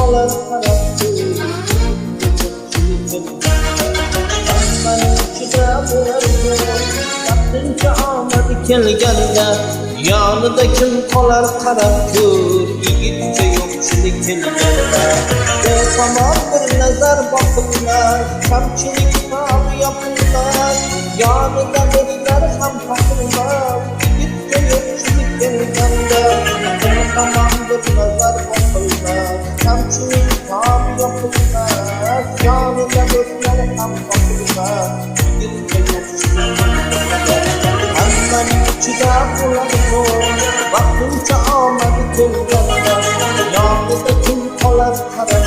qolar qarabdi hammaning ichida bo'lardi vaqtincha omadi kelganda yonida kim qolar qarab ko'r yigitga yo'qchilik kelganda besamar bir nazar boqilmas kamchilik ham yopilmas yonida do'stlar ham topilmas yigitga yo'qchilik kelganda besamar bir nazar boqilmas kamchilik ham yopilmas yonida do'stlar ham topilmas yigitga yo'qchilik hammaning ichida bo'ladi vaqtincha omadi kelganda yonida kim qolar qarab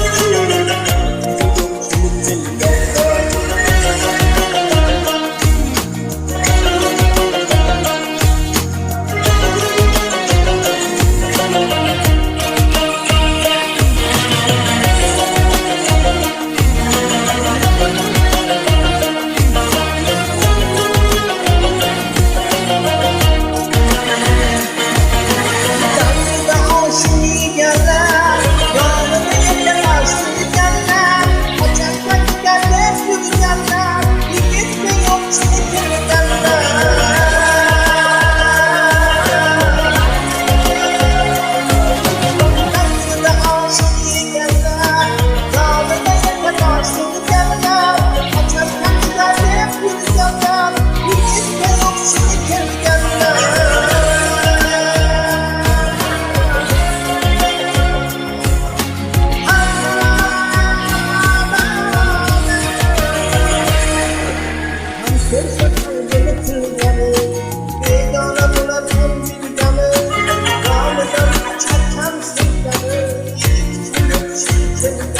Thank you.